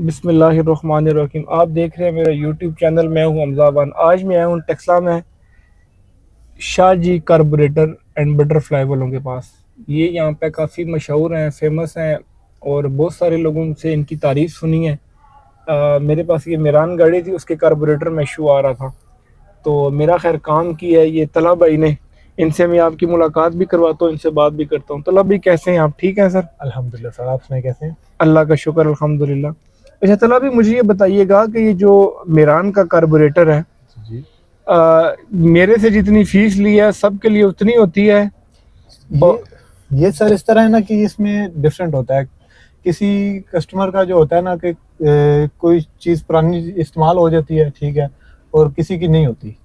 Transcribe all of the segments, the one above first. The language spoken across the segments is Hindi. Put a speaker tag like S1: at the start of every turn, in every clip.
S1: बिस्मिल्लाहिर्रहमानिर्रहीम। आप देख रहे हैं मेरा यूट्यूब चैनल। मैं हूं हमजाबान। आज मैं आया हूं टेक्सला में शाहजी कार्बोरेटर एंड बटरफ्लाई वालों के पास। ये यहाँ पे काफ़ी मशहूर हैं, फेमस हैं और बहुत सारे लोगों से इनकी तारीफ़ सुनी है। मेरे पास ये मेरान गाड़ी थी, उसके कार्बोरेटर में इशू आ रहा था, तो मेरा खैर काम किया है ये तला भाई ने। इनसे मैं आपकी मुलाकात भी करवाता हूँ, इनसे बात भी करता हूँ। तला भाई कैसे हैं आप? ठीक हैं सर?
S2: अल्हम्दुलिल्लाह सर, आप सुनाए कैसे हैं?
S1: अल्लाह का शुक्र, अल्हम्दुलिल्लाह। अच्छा तला भाई, मुझे ये बताइएगा कि ये जो मेरान का कार्बोरेटर है,
S2: जी।
S1: मेरे से जितनी फीस ली है सबके लिए उतनी होती है?
S2: ये ये सर इस तरह है ना कि इसमें डिफरेंट होता है। किसी कस्टमर का जो होता है ना कि कोई चीज़ पुरानी इस्तेमाल हो जाती है, ठीक है, और किसी की नहीं होती।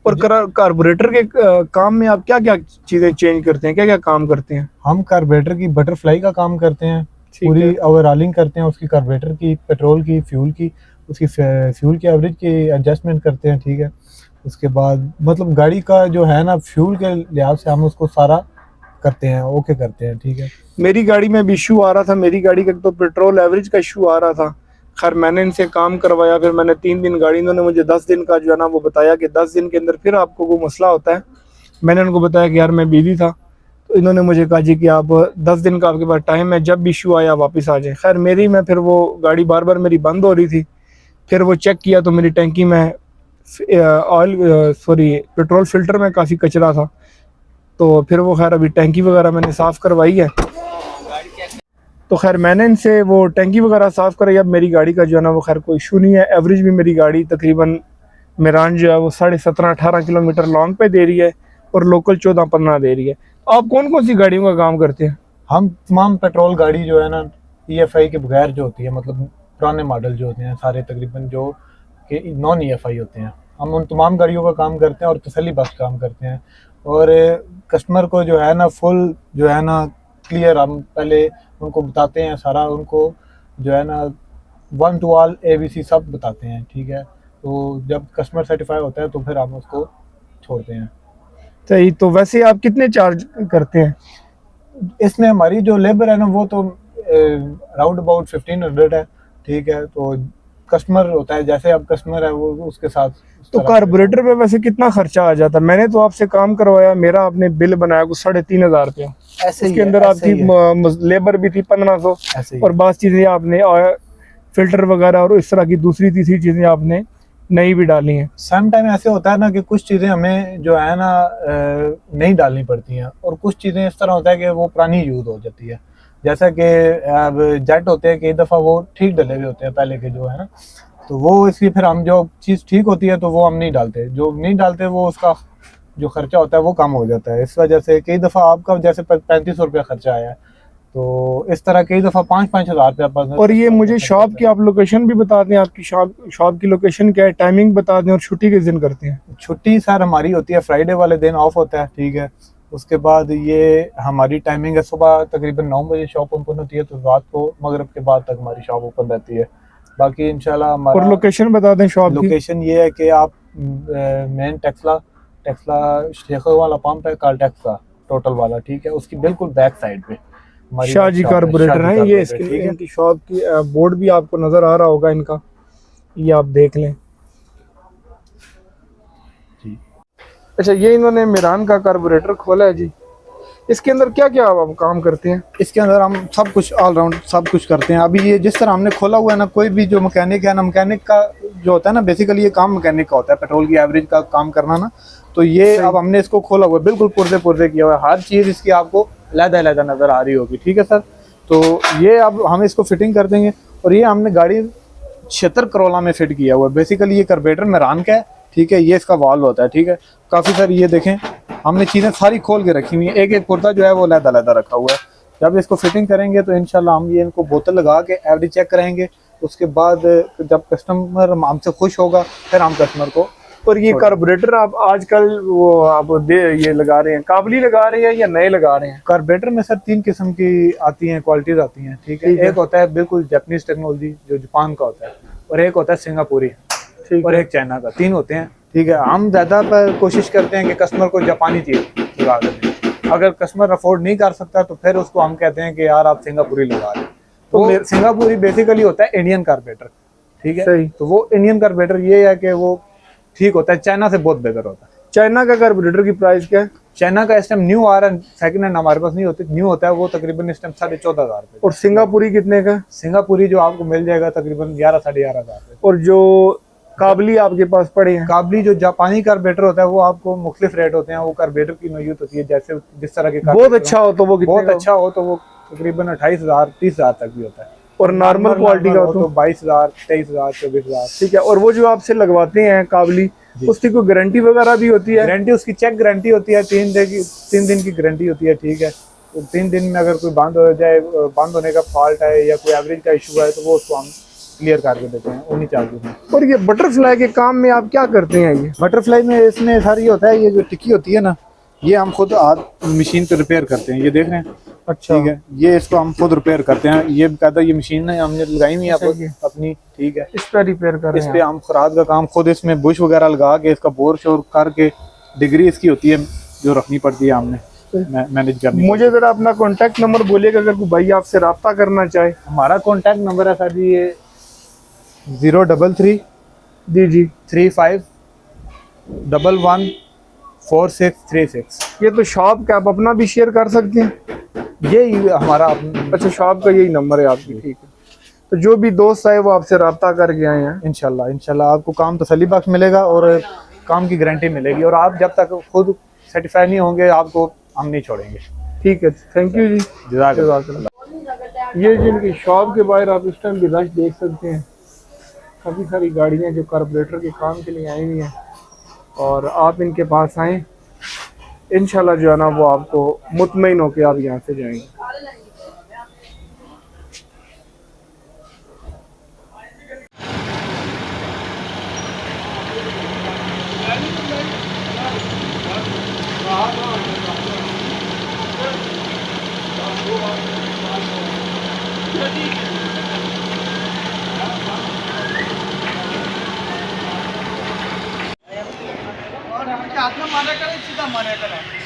S1: और कार्बोरेटर के काम में आप क्या क्या चीज़ें चेंज करते हैं, क्या क्या काम करते हैं?
S2: हम कार्बोरेटर की बटरफ्लाई का काम करते हैं,
S1: ठीक
S2: पूरी
S1: है।
S2: ओवरऑलिंग करते हैं उसकी, कार्बोरेटर की, पेट्रोल की, फ्यूल की, उसकी फ्यूल की एवरेज की एडजस्टमेंट करते हैं, ठीक है। उसके बाद मतलब गाड़ी का जो है ना फ्यूल के लिहाज से हम उसको सारा करते हैं, ओके करते हैं, ठीक है।
S1: मेरी गाड़ी में भी इशू आ रहा था। मेरी गाड़ी का तो पेट्रोल एवरेज का इशू आ रहा था। खैर मैंने इनसे काम करवाया, फिर मैंने 3 दिन गाड़ी, इन्होंने मुझे 10 दिन का जो है ना वो बताया कि 10 दिन के अंदर फिर आपको वो मसला होता है। मैंने उनको बताया कि यार मैं बिजी था, तो इन्होंने मुझे कहा जी कि आप 10 दिन का आपके पास टाइम है, जब भी इशू आया वापस आ जाए। खैर मेरी में फिर वो गाड़ी बार बार मेरी बंद हो रही थी। फिर वो चेक किया तो मेरी टैंकी में ऑयल सॉरी पेट्रोल फिल्टर में काफ़ी कचरा था। तो फिर वो खैर अभी टैंकी वगैरह मैंने साफ़ करवाई है। तो खैर मैंने इनसे वो टैंकी वगैरह साफ़ कराई। अब मेरी गाड़ी का जो है ना वो खैर कोई इशू नहीं है। एवरेज भी मेरी गाड़ी तकरीबन मेरान जो है वो 17.5-18 किलोमीटर लॉन्ग पे दे रही है और लोकल 14-15 दे रही है। आप कौन कौन सी गाड़ियों का काम करते हैं?
S2: हम तमाम पेट्रोल गाड़ी जो है ना EFI के बगैर जो होती है, मतलब पुराने मॉडल जो होते हैं सारे तकरीबन जो कि नॉन EFI होते हैं, हम उन तमाम गाड़ियों का काम करते हैं और तसल्ली बख्श काम करते हैं। और कस्टमर को जो है ना फुल जो है ना क्लियर हम पहले उनको बताते हैं सारा, उनको जो है ना वन टू ऑल ABC सब बताते हैं, ठीक है। तो जब कस्टमर सेटिस्फाई होता है तो फिर हम उसको छोड़ते हैं।
S1: सही। तो वैसे आप कितने चार्ज करते हैं?
S2: इसमें हमारी जो लेबर है ना वो तो राउंड अबाउट 1500 है, ठीक है। तो कस्टमर होता है, जैसे अब कस्टमर है वो उसके साथ उस
S1: तो
S2: तरह से
S1: कार्बोरेटर पे वैसे कितना खर्चा आ जाता है? मैंने तो आपसे काम करवाया, मेरा आपने बिल बनाया कुछ 3500 रुपया।
S2: ऐसे ही
S1: उसके
S2: है,
S1: अंदर
S2: ऐसे
S1: आपकी
S2: ही है,
S1: लेबर भी थी 1500
S2: ऐसे ही
S1: और
S2: है।
S1: बाकी चीज़ें आपने फिल्टर वगैरह और इस तरह की दूसरी तीसरी चीज़ें आपने नई भी डाली हैं।
S2: सम टाइम ऐसे होता है ना कि कुछ चीज़ें हमें जो है ना नहीं डालनी पड़ती हैं, और कुछ चीज़ें इस तरह होता है कि वो पुरानी यूज़ हो जाती है। जैसा कि अब जेट होते हैं, कई दफ़ा वो ठीक डले हुए होते हैं पहले के जो है ना, तो वो इसलिए फिर हम जो चीज़ ठीक होती है तो वो हम नहीं डालते, जो नहीं डालते वो उसका जो खर्चा होता है वो कम हो जाता है। इस वजह से कई दफ़ा आपका जैसे 3500 रुपया खर्चा आया है, तो इस तरह कई दफ़ा 5-5 हज़ार रुपया
S1: और ये मुझे शॉप की आप लोकेशन भी बता दें, आपकी शॉप की लोकेशन क्या है, टाइमिंग बता दें और छुट्टी किस दिन करते हैं?
S2: छुट्टी सर हमारी होती है फ्राइडे वाले दिन ऑफ होता है, ठीक है। उसके बाद ये हमारी टाइमिंग है, सुबह तकरीबन 9 बजे शॉप ओपन होती है, तो रात को मगरिब के बाद तक हमारी शॉप ओपन रहती है। बाकी इंशाल्लाह
S1: और
S2: हमारा
S1: लोकेशन बता दें शॉप की।
S2: लोकेशन ये है कि आप मेन टेक्सला टेक्सला शेखर वाला पंप है, कार टेक्स का टोटल वाला, ठीक है, उसकी बिल्कुल बैक साइड पे हमारी
S1: शाहजी
S2: वर्कशॉप है,
S1: कार्बोरेटर
S2: शादी
S1: है ये।
S2: कारपोरेटर,
S1: इसकी
S2: ठीक है।
S1: इनकी शॉप की बोर्ड भी आपको नज़र आ रहा होगा इनका, ये आप देख लें।
S2: जी।
S1: अच्छा, ये इन्होंने मेरान का कार्बोरेटर खोला है जी। इसके अंदर क्या क्या आप काम करते हैं?
S2: इसके अंदर हम सब कुछ ऑलराउंड सब कुछ करते हैं। अभी ये जिस तरह हमने खोला हुआ है ना, कोई भी जो मैकेनिक है ना, मैकेनिक का जो होता है ना, बेसिकली ये काम मैकेनिक का होता है, पेट्रोल की एवरेज का काम करना ना। तो ये अब हमने इसको खोला हुआ है, बिल्कुल पुर्जे पुर्जे किया हुआ है, हर चीज़ इसकी आपको अलग-अलग नज़र आ रही होगी, ठीक है सर। तो ये अब हम इसको फिटिंग कर देंगे, और ये हमने गाड़ी 76 करोला में फिट किया हुआ है। बेसिकली ये कार्बोरेटर मेरान का है, ठीक है, ये इसका वाल्व होता है, ठीक है। काफ़ी सारी ये देखें हमने चीज़ें सारी खोल के रखी हुई हैं, एक एक पुर्जा जो है वो अलग-अलग रखा हुआ है। जब इसको फिटिंग करेंगे तो इंशाल्लाह हम ये इनको बोतल लगा के एवरेज चेक करेंगे। उसके बाद जब कस्टमर हमसे खुश होगा फिर हम कस्टमर को।
S1: और ये कार्बोरेटर आप आजकल वो आप ये लगा रहे हैं, काबली लगा रहे हैं या नए लगा रहे हैं?
S2: कार्बोरेटर में सर 3 किस्म की आती हैं, क्वालिटीज आती हैं, ठीक है। एक होता है बिल्कुल जापानीज टेक्नोलॉजी जो जापान का होता है, और एक होता है सिंगापुरी,
S1: ठीक
S2: और
S1: है।
S2: एक चाइना का, 3 होते हैं, ठीक है। हम ज़्यादा पर कोशिश करते हैं कि कस्टमर को जापानी चीज़ लगा दें। अगर कस्टमर अफोर्ड नहीं कर सकता तो फिर उसको हम कहते हैं कि यार आप सिंगापुरी लगा लें। तो सिंगापुरी बेसिकली होता है इंडियन कारपेटर, ठीक है।
S1: सही।
S2: तो वो इंडियन कारपेटर ये है कि वो ठीक होता है, चाइना से बहुत बेहतर होता है।
S1: चाइना का कार्बोरेटर की प्राइस क्या है?
S2: चाइना का इस टाइम न्यू आ रहा है, सेकंड हैंड हमारे पास नहीं होती, न्यू होता है वो तकरीबन इस टाइम 14,500 रुपए।
S1: और सिंगापुरी कितने का?
S2: सिंगापुरी जो आपको मिल जाएगा तकरीबन 11 साढ़े 11,000 रुपए।
S1: और जो काबली आपके पास पड़े हैं?
S2: काबली जो जापानी कार्बेटर होता है वो आपको मुख्तलिफ रेट होते हैं, वो कार्बेटर की नौयत होती है, जैसे जिस तरह के
S1: बहुत अच्छा हो तो वो कितने
S2: बहुत
S1: का?
S2: अच्छा हो तो वो तकरीबन 28,000 30,000 तक भी होता है।
S1: और नॉर्मल क्वालिटी का हो तो
S2: 22,000 23,000 24,000।
S1: ठीक है। और वो जो आपसे लगवाते हैं काबली, उसकी कोई गारंटी वगैरह भी होती है?
S2: गारंटी उसकी चेक गारंटी होती है, 3 दिन की गारंटी होती है, ठीक है। तो 3 दिन में अगर कोई बंद हो जाए, बंद होने का फॉल्ट है या कोई एवरेज का इशू है तो वो उसको हम क्लियर करके देते हैं, उन्हीं चार्जेस में।
S1: और ये बटरफ्लाई के काम में आप क्या करते हैं? ये
S2: बटरफ्लाई में इसमें सर ये होता है, ये जो टिक्की होती है ना, ये हम खुद हाथ मशीन पे रिपेयर करते हैं, ये देख रहे हैं।
S1: अच्छा।
S2: ठीक है, ये इसको हम खुद रिपेयर करते हैं, ये कहता है ये मशीन है हमने लगाई हुई है अपनी, ठीक है।
S1: इस पर रिपेयर कर रहे
S2: इस
S1: हैं
S2: पे हम खराद का काम खुद, इसमें बुश वगैरह लगा के इसका बोर शोर करके डिग्री इसकी होती है जो रखनी पड़ती है हमने मैनेज करनी।
S1: मुझे जरा अपना कॉन्टैक्ट नंबर बोलिएगा अगर कोई भाई आपसे रब्ता करना चाहे।
S2: हमारा कॉन्टैक्ट नंबर है सर जी ये 033
S1: जी
S2: 35 11 4636।
S1: ये तो शॉप का आप अपना भी शेयर कर सकते हैं?
S2: ये हमारा
S1: अच्छा, शॉप का यही नंबर है आपकी, ठीक है। तो जो भी दोस्त आए वो आपसे रब्ता करके आए हैं।
S2: इंशाल्लाह आपको काम तसल्ली बख्श मिलेगा और काम की गारंटी मिलेगी, और आप जब तक खुद सेटिस्फाई नहीं होंगे आपको हम नहीं छोड़ेंगे।
S1: ठीक है, थैंक यू जी।
S2: जज़ाकल्लाह।
S1: ये जिनकी शॉप के बाहर आप इस टाइम भी रश देख सकते हैं, काफ़ी सारी गाड़ियाँ जो कार्बोरेटर के काम के लिए आई हुई हैं, और आप इनके पास आएँ, इंशाल्लाह जो है ना वो आपको मुतमईन होके आप यहाँ से जाएंगे।
S3: और हाथ में मारा करे, सीधा मारा करे।